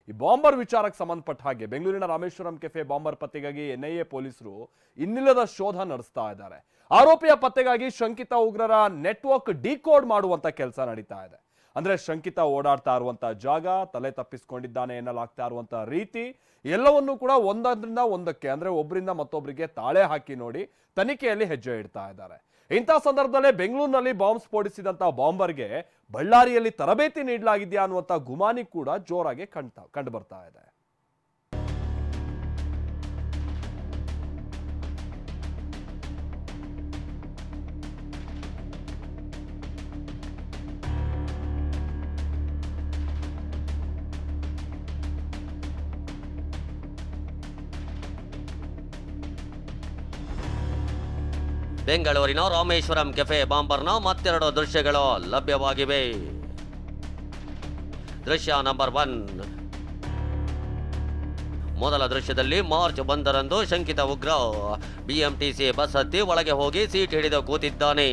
ಈ ಬಾಂಬರ್ ವಿಚಾರಕ್ಕೆ ಸಂಬಂಧಪಟ್ಟ ಹಾಗೆ ಬೆಂಗಳೂರಿನ ರಾಮೇಶ್ವರಂ ಕೆಫೆ ಬಾಂಬರ್ ಪತ್ತೆಗಾಗಿ ಎನ್ಐಎ ಪೊಲೀಸರು ಇನ್ನಿಲ್ಲದ ಶೋಧ ನಡೆಸ್ತಾ ಇದ್ದಾರೆ. ಆರೋಪಿಯ ಪತ್ತೆಗಾಗಿ ಶಂಕಿತ ಉಗ್ರರ ನೆಟ್ವರ್ಕ್ ಡಿಕೋಡ್ ಮಾಡುವಂತ ಕೆಲಸ ನಡೀತಾ ಇದೆ. ಅಂದ್ರೆ ಶಂಕಿತ ಓಡಾಡ್ತಾ ಇರುವಂತ ಜಾಗ, ತಲೆ ತಪ್ಪಿಸಿಕೊಂಡಿದ್ದಾನೆ ಎನ್ನಲಾಗ್ತಾ ಇರುವಂತ ರೀತಿ ಎಲ್ಲವನ್ನೂ ಕೂಡ ಒಂದರಿಂದ ಒಂದಕ್ಕೆ ಅಂದ್ರೆ ಒಬ್ಬರಿಂದ ಮತ್ತೊಬ್ಬರಿಗೆ ತಾಳೆ ಹಾಕಿ ನೋಡಿ ತನಿಖೆಯಲ್ಲಿ ಹೆಜ್ಜೆ ಇಡ್ತಾ ಇದ್ದಾರೆ. ಇಂಥ ಸಂದರ್ಭದಲ್ಲೇ ಬೆಂಗಳೂರಿನಲ್ಲಿ ಬಾಂಬ್ ಸ್ಫೋಟಿಸಿದಂತ ಬಾಂಬರ್ಗೆ ಬಳ್ಳಾರಿಯಲ್ಲಿ ತರಬೇತಿ ನೀಡಲಾಗಿದೆಯಾ ಅನ್ನುವಂತ ಗುಮಾನಿ ಕೂಡ ಜೋರಾಗಿ ಕಂಡು ಬರ್ತಾ ಇದೆ. ಬೆಂಗಳೂರಿನ ರಾಮೇಶ್ವರಂ ಕೆಫೆ ಬಾಂಬರ್ನ ಮತ್ತೆರಡು ದೃಶ್ಯಗಳು ಲಭ್ಯವಾಗಿವೆ. ದೃಶ್ಯ ನಂಬರ್ 1. ಮೊದಲ ದೃಶ್ಯದಲ್ಲಿ ಮಾರ್ಚ್ 1ರಂದು ಶಂಕಿತ ಉಗ್ರ ಬಿಎಂಟಿಸಿ ಬಸ್ ಹತ್ತಿ ಒಳಗೆ ಹೋಗಿ ಸೀಟ್ ಹಿಡಿದು ಕೂತಿದ್ದಾನೆ.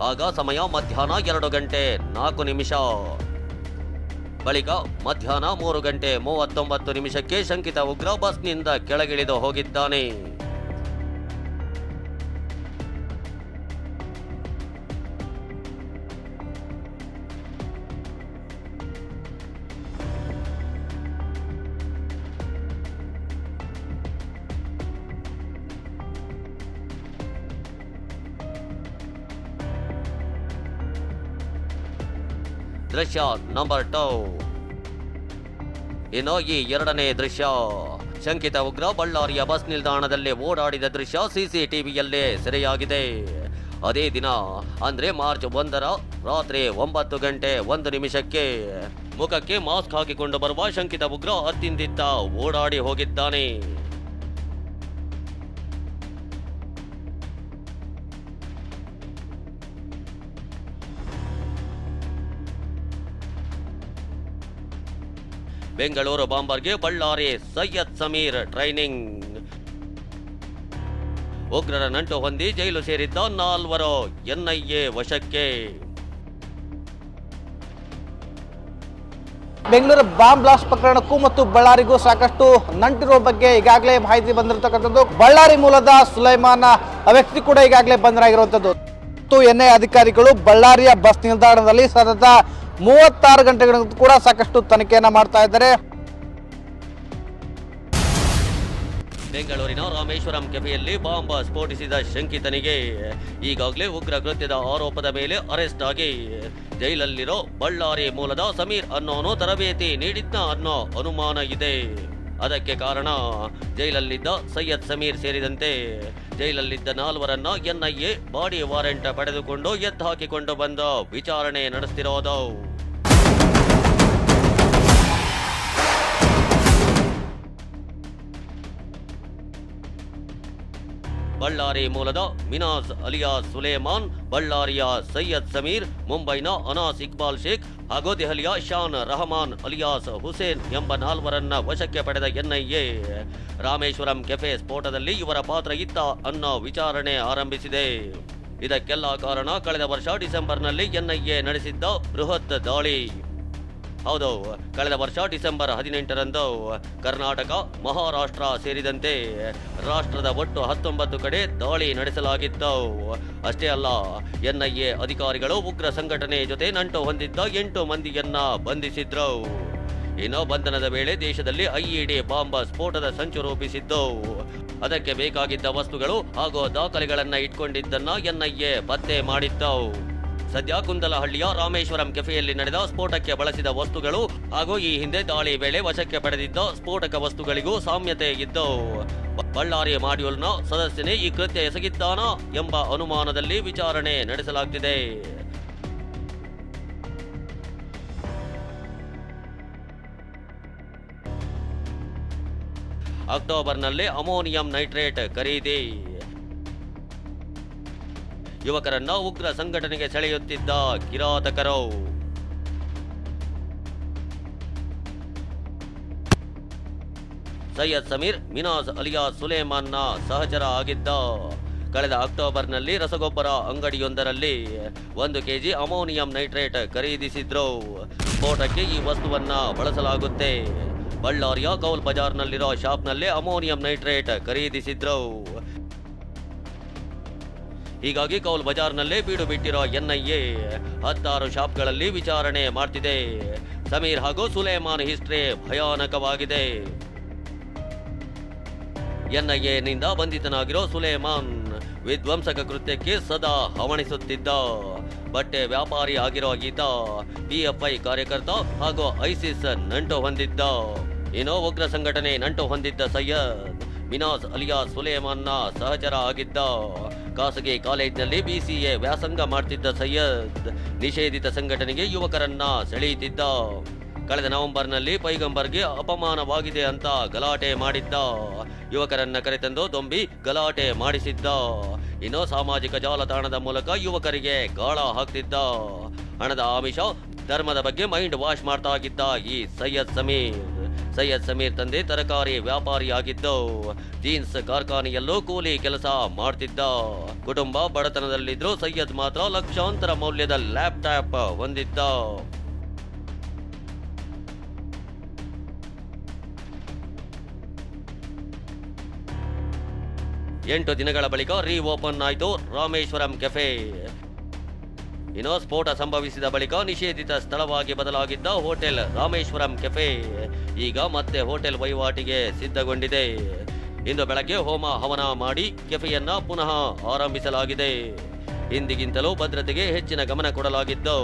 ಆಗ ಸಮಯ ಮಧ್ಯಾಹ್ನ 2:04. ಬಳಿಕ ಮಧ್ಯಾಹ್ನ 3:39 ಶಂಕಿತ ಉಗ್ರ ಬಸ್ನಿಂದ ಕೆಳಗಿಳಿದು ಹೋಗಿದ್ದಾನೆ. ದೃಶ್ಯ ನಂಬರ್ 2. ಇನ್ನು ಈ ಎರಡನೇ ದೃಶ್ಯ, ಶಂಕಿತ ಉಗ್ರ ಬಳ್ಳಾರಿಯ ಬಸ್ ನಿಲ್ದಾಣದಲ್ಲಿ ಓಡಾಡಿದ ದೃಶ್ಯ ಸಿಸಿಟಿವಿಯಲ್ಲೇ ಸೆರೆಯಾಗಿದೆ. ಅದೇ ದಿನ ಅಂದ್ರೆ ಮಾರ್ಚ್ 1ರ ರಾತ್ರಿ 9:01 ಮುಖಕ್ಕೆ ಮಾಸ್ಕ್ ಹಾಕಿಕೊಂಡು ಬರುವ ಶಂಕಿತ ಉಗ್ರ ಅತ್ತಿಂದಿತ್ತ ಓಡಾಡಿ ಹೋಗಿದ್ದಾನೆ. ಬೆಂಗಳೂರು ಬಾಂಬರ್ಗೆ ಬಳ್ಳಾರಿ ಸೈಯದ್ ಸಮೀರ್ ಟ್ರೈನಿಂಗ್. ಉಗ್ರರ ನಂಟು ಹೊಂದಿ ಜೈಲು ಸೇರಿದ್ದ 4 ಎನ್ಐಎ ವಶಕ್ಕೆ. ಬೆಂಗಳೂರು ಬಾಂಬ್ ಬ್ಲಾಸ್ಟ್ ಪ್ರಕರಣಕ್ಕೂ ಮತ್ತು ಬಳ್ಳಾರಿಗೂ ಸಾಕಷ್ಟು ನಂಟಿರೋ ಬಗ್ಗೆ ಈಗಾಗಲೇ ಮಾಹಿತಿ ಬಂದಿರತಕ್ಕಂಥದ್ದು. ಬಳ್ಳಾರಿ ಮೂಲದ ಸುಲೈಮಾನ್ ವ್ಯಕ್ತಿ ಕೂಡ ಈಗಾಗಲೇ ಬಂಧನರಾಗಿರುವಂಥದ್ದು. ಎನ್ಐಎ ಅಧಿಕಾರಿಗಳು ಬಳ್ಳಾರಿಯ ಬಸ್ ನಿಲ್ದಾಣದಲ್ಲಿ ಸತತ 36 ಗಂಟೆಗಳಿಂದ ಕೂಡ ಸಾಕಷ್ಟು ತನಿಖೆಯನ್ನ ಮಾಡ್ತಾ ಇದ್ದಾರೆ. ಬೆಂಗಳೂರಿನ ರಾಮೇಶ್ವರಂ ಕೆಫೆಯಲ್ಲಿ ಬಾಂಬ್ ಸ್ಫೋಟಿಸಿದ ಶಂಕಿತನಿಗೆ ಈಗಾಗಲೇ ಉಗ್ರ ಕೃತ್ಯದ ಆರೋಪದ ಮೇಲೆ ಅರೆಸ್ಟ್ ಆಗಿ ಜೈಲಲ್ಲಿರೋ ಬಳ್ಳಾರಿ ಮೂಲದ ಸಮೀರ್ ಅನ್ನೋನು ತರಬೇತಿ ನೀಡಿದ್ದ ಅನ್ನೋ ಅನುಮಾನ ಇದೆ. ಅದಕ್ಕೆ ಕಾರಣ ಜೈಲಲ್ಲಿದ್ದ ಸೈಯದ್ ಸಮೀರ್ ಸೇರಿದಂತೆ ಜೈಲಲ್ಲಿದ್ದ 4ರನ್ನ ಎನ್ಐಎ ಬಾಡಿ ವಾರೆಂಟ್ ಪಡೆದುಕೊಂಡು ಎತ್ತಾಕಿಕೊಂಡು ಬಂದ ವಿಚಾರಣೆ ನಡೆಸ್ತಿರೋದು. ಬಳ್ಳಾರಿ ಮೂಲದ ಮಿನಾಜ್ ಅಲಿಯಾಸ್ ಸುಲೇಮಾನ್, ಬಳ್ಳಾರಿಯ ಸೈಯದ್ ಸಮೀರ್, ಮುಂಬೈನ ಅನಾಸ್ ಇಕ್ಬಾಲ್ ಶೇಖ್ ಹಾಗೂ ದೆಹಲಿಯ ಶಾನ್ ರಹಮಾನ್ ಅಲಿಯಾಸ್ ಹುಸೇನ್ ಎಂಬ 4ರನ್ನ ವಶಕ್ಕೆ ಪಡೆದ ಎನ್ಐಎ ರಾಮೇಶ್ವರಂ ಕೆಫೆ ಸ್ಫೋಟದಲ್ಲಿ ಇವರ ಪಾತ್ರ ಇತ್ತ ಅನ್ನೋ ವಿಚಾರಣೆ ಆರಂಭಿಸಿದೆ. ಇದಕ್ಕೆಲ್ಲ ಕಾರಣ ಕಳೆದ ವರ್ಷ ಡಿಸೆಂಬರ್ನಲ್ಲಿ ಎನ್ಐಎ ನಡೆಸಿದ್ದ ಬೃಹತ್ ದಾಳಿ. ಹೌದು, ಕಳೆದ ವರ್ಷ ಡಿಸೆಂಬರ್ 18ರಂದು ಕರ್ನಾಟಕ, ಮಹಾರಾಷ್ಟ್ರ ಸೇರಿದಂತೆ ರಾಷ್ಟ್ರದ ಒಟ್ಟು 19 ಕಡೆ ದಾಳಿ ನಡೆಸಲಾಗಿತ್ತು. ಅಷ್ಟೇ ಅಲ್ಲ, ಎನ್ಐಎ ಅಧಿಕಾರಿಗಳು ಉಗ್ರ ಸಂಘಟನೆ ಜೊತೆ ನಂಟು ಹೊಂದಿದ್ದ 8 ಮಂದಿಯನ್ನ ಬಂಧಿಸಿದ್ರು. ಇನ್ನು ಬಂಧನದ ವೇಳೆ ದೇಶದಲ್ಲಿ ಐಇಡಿ ಬಾಂಬ್ ಸ್ಫೋಟದ ಸಂಚು ರೂಪಿಸಿದ್ದು. ಅದಕ್ಕೆ ಬೇಕಾಗಿದ್ದ ವಸ್ತುಗಳು ಹಾಗೂ ದಾಖಲೆಗಳನ್ನ ಇಟ್ಕೊಂಡಿದ್ದನ್ನ ಎನ್ಐಎ ಪತ್ತೆ ಮಾಡಿತ್ತು. ಸದ್ಯ ಕುಂದಲಹಳ್ಳಿಯ ರಾಮೇಶ್ವರಂ ಕೆಫೆಯಲ್ಲಿ ನಡೆದ ಸ್ಫೋಟಕ್ಕೆ ಬಳಸಿದ ವಸ್ತುಗಳು ಹಾಗೂ ಈ ಹಿಂದೆ ದಾಳಿ ವೇಳೆ ವಶಕ್ಕೆ ಪಡೆದಿದ್ದ ಸ್ಫೋಟಕ ವಸ್ತುಗಳಿಗೂ ಸಾಮ್ಯತೆ ಇದ್ದು ಬಳ್ಳಾರಿ ಮಾಡ್ಯೂಲ್ನ ಸದಸ್ಯನೇ ಈ ಕೃತ್ಯ ಎಸಗಿದ್ದಾನಾ ಎಂಬ ಅನುಮಾನದಲ್ಲಿ ವಿಚಾರಣೆ ನಡೆಸಲಾಗುತ್ತಿದೆ. ಅಕ್ಟೋಬರ್ನಲ್ಲಿ ಅಮೋನಿಯಂ ನೈಟ್ರೇಟ್ ಖರೀದಿ. ಯುವಕರನ್ನ ಉಗ್ರ ಸಂಘಟನೆಗೆ ಸೆಳೆಯುತ್ತಿದ್ದ ಕಿರಾತಕರು. ಸೈಯದ್ ಸಮೀರ್ ಮಿನಾಜ್ ಅಲಿಯಾಸ್ ಸುಲೇಮಾನ್ನ ಸಹಚರ ಆಗಿದ್ದ. ಕಳೆದ ಅಕ್ಟೋಬರ್ನಲ್ಲಿ ರಸಗೊಬ್ಬರ ಅಂಗಡಿಯೊಂದರಲ್ಲಿ 1 ಕೆಜಿ ಅಮೋನಿಯಂ ನೈಟ್ರೇಟ್ ಖರೀದಿಸಿದ್ರು. ಸ್ಫೋಟಕ್ಕೆ ಈ ವಸ್ತುವನ್ನ ಬಳಸಲಾಗುತ್ತೆ. ಬಳ್ಳಾರಿಯ ಕೌಲ್ ಬಜಾರ್ನಲ್ಲಿರೋ ಶಾಪ್ನಲ್ಲೇ ಅಮೋನಿಯಂ ನೈಟ್ರೇಟ್ ಖರೀದಿಸಿದ್ರು. ಹೀಗಾಗಿ ಕೌಲ್ ಬಜಾರ್ನಲ್ಲೇ ಬೀಡು ಬಿಟ್ಟಿರೋ ಎನ್ಐಎ 16 ಶಾಪ್ಗಳಲ್ಲಿ ವಿಚಾರಣೆ ಮಾಡ್ತಿದೆ. ಸಮೀರ್ ಹಾಗೂ ಸುಲೇಮಾನ್ ಹಿಸ್ಟ್ರಿ ಭಯಾನಕವಾಗಿದೆ. ಎನ್ಐಎನಿಂದ ಬಂಧಿತನಾಗಿರೋ ಸುಲೇಮಾನ್ ವಿಧ್ವಂಸಕ ಕೃತ್ಯಕ್ಕೆ ಸದಾ ಹವಣಿಸುತ್ತಿದ್ದ. ಬಟ್ಟೆ ವ್ಯಾಪಾರಿ ಆಗಿರೋ ಈತ ಪಿಎಫ್ಐ ಕಾರ್ಯಕರ್ತ ಹಾಗೂ ಐಸಿಸ್ ನಂಟು ಹೊಂದಿದ್ದ. ಏನೋ ಉಗ್ರ ಸಂಘಟನೆ ನಂಟು ಹೊಂದಿದ್ದ ಸೈಯದ್ ಮಿನಾಜ್ ಅಲಿಯಾಸ್ ಸುಲೇಮಾನ್ನ ಸಹಚರ ಆಗಿದ್ದ. ಖಾಸಗಿ ಕಾಲೇಜಿನಲ್ಲಿ BCA ವ್ಯಾಸಂಗ ಮಾಡ್ತಿದ್ದ ಸೈಯದ್ ನಿಷೇಧಿತ ಸಂಘಟನೆಗೆ ಯುವಕರನ್ನ ಸೆಳೆಯುತ್ತಿದ್ದ. ಕಳೆದ ನವೆಂಬರ್ನಲ್ಲಿ ಪೈಗಂಬರ್ಗೆ ಅಪಮಾನವಾಗಿದೆ ಅಂತ ಗಲಾಟೆ ಮಾಡಿದ್ದ. ಯುವಕರನ್ನ ಕರೆತಂದು ದೊಂಬಿ ಗಲಾಟೆ ಮಾಡಿಸಿದ್ದ. ಇನ್ನು ಸಾಮಾಜಿಕ ಜಾಲತಾಣದ ಮೂಲಕ ಯುವಕರಿಗೆ ಗಾಳ ಹಾಕ್ತಿದ್ದ. ಹಣದ ಆಮಿಷ, ಧರ್ಮದ ಬಗ್ಗೆ ಮೈಂಡ್ ವಾಶ್ ಮಾಡ್ತಾ ಇದ್ದ ಈ ಸೈಯದ್ ಸಮೀರ್ ತಂದೆ ತರಕಾರಿ ವ್ಯಾಪಾರಿಯಾಗಿದ್ದು ಜೀನ್ಸ್ ಕಾರ್ಖಾನೆಯಲ್ಲೂ ಕೂಲಿ ಕೆಲಸ ಮಾಡ್ತಿದ್ದ. ಕುಟುಂಬ ಬಡತನದಲ್ಲಿದ್ರು ಸೈಯದ್ ಮಾತ್ರ ಲಕ್ಷಾಂತರ ಮೌಲ್ಯದ ಲ್ಯಾಪ್ಟಾಪ್ ಹೊಂದಿದ್ದ. 8 ದಿನಗಳ ಬಳಿಕ ಓಪನ್ ಆಯಿತು ರಾಮೇಶ್ವರಂ ಕೆಫೆ. ಇನ್ನು ಸ್ಫೋಟ ಸಂಭವಿಸಿದ ಬಳಿಕ ನಿಷೇಧಿತ ಸ್ಥಳವಾಗಿ ಬದಲಾಗಿದ್ದ ಹೋಟೆಲ್ ರಾಮೇಶ್ವರಂ ಕೆಫೆ ಈಗ ಮತ್ತೆ ಹೋಟೆಲ್ ವಹಿವಾಟಿಗೆ ಸಿದ್ಧಗೊಂಡಿದೆ. ಇಂದು ಬೆಳಗ್ಗೆ ಹೋಮ ಹವನ ಮಾಡಿ ಕೆಫೆಯನ್ನ ಪುನಃ ಆರಂಭಿಸಲಾಗಿದೆ. ಹಿಂದಿಗಿಂತಲೂ ಭದ್ರತೆಗೆ ಹೆಚ್ಚಿನ ಗಮನ ಕೊಡಲಾಗಿದ್ದು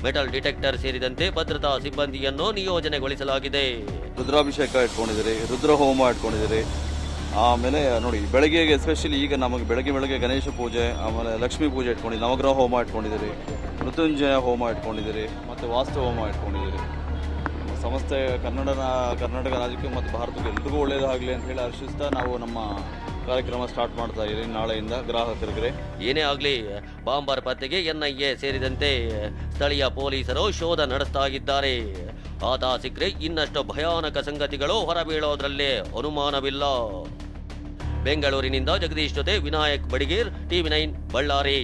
ಮೆಟಲ್ ಡಿಟೆಕ್ಟರ್ ಸೇರಿದಂತೆ ಭದ್ರತಾ ಸಿಬ್ಬಂದಿಯನ್ನು ನಿಯೋಜನೆಗೊಳಿಸಲಾಗಿದೆ. ರುದ್ರಾಭಿಷೇಕ ಇಟ್ಕೊಂಡಿದ್ದೀರಿ, ರುದ್ರ ಹೋಮ ಇಟ್ಕೊಂಡಿದ್ದೀರಿ. ಆಮೇಲೆ ನೋಡಿ ಬೆಳಗ್ಗೆ ಎಸ್ಪೆಷಲಿ ಈಗ ನಮಗೆ ಬೆಳಗ್ಗೆ ಗಣೇಶ ಪೂಜೆ, ಆಮೇಲೆ ಲಕ್ಷ್ಮೀ ಪೂಜೆ ಇಟ್ಕೊಂಡಿದ್ದೀರಿ, ನವಗ್ರಹ ಹೋಮ ಇಟ್ಕೊಂಡಿದ್ದೀರಿ, ಮೃತ್ಯುಂಜಯ ಹೋಮ ಇಟ್ಕೊಂಡಿದ್ದೀರಿ, ಮತ್ತು ವಾಸ್ತು ಹೋಮ ಇಟ್ಕೊಂಡಿದ್ದೀರಿ. ಸಮಸ್ತ ಕರ್ನಾಟಕ ರಾಜ್ಯಕ್ಕೆ ಮತ್ತು ಭಾರತಕ್ಕೆ ಎಲ್ರಿಗೂ ಒಳ್ಳೆಯದಾಗಲಿ ಅಂತ ಹೇಳಿ ಹರ್ಷಿಸ್ತಾ ನಾವು ನಮ್ಮ ಕಾರ್ಯಕ್ರಮ ಸ್ಟಾರ್ಟ್ ಮಾಡ್ತಾ ಇದ್ದೀವಿ ನಾಳೆಯಿಂದ ಗ್ರಾಹಕರಿಗೆ. ಏನೇ ಆಗಲಿ ಬಾಂಬರ್ ಪತ್ತೆಗೆ ಎನ್ಐಎ ಸೇರಿದಂತೆ ಸ್ಥಳೀಯ ಪೊಲೀಸರು ಶೋಧ ನಡೆಸ್ತಾ ಇದ್ದಾರೆ. ಆತ ಸಿಕ್ಕರೆ ಇನ್ನಷ್ಟು ಭಯಾನಕ ಸಂಗತಿಗಳು ಹೊರಬೀಳೋದ್ರಲ್ಲೇ ಅನುಮಾನವಿಲ್ಲ. ಬೆಂಗಳೂರಿನಿಂದ ಜಗದೀಶ್ ಜೊತೆ ವಿನಾಯಕ್ ಬಡಿಗೇರ್, TV9 ಬಳ್ಳಾರಿ.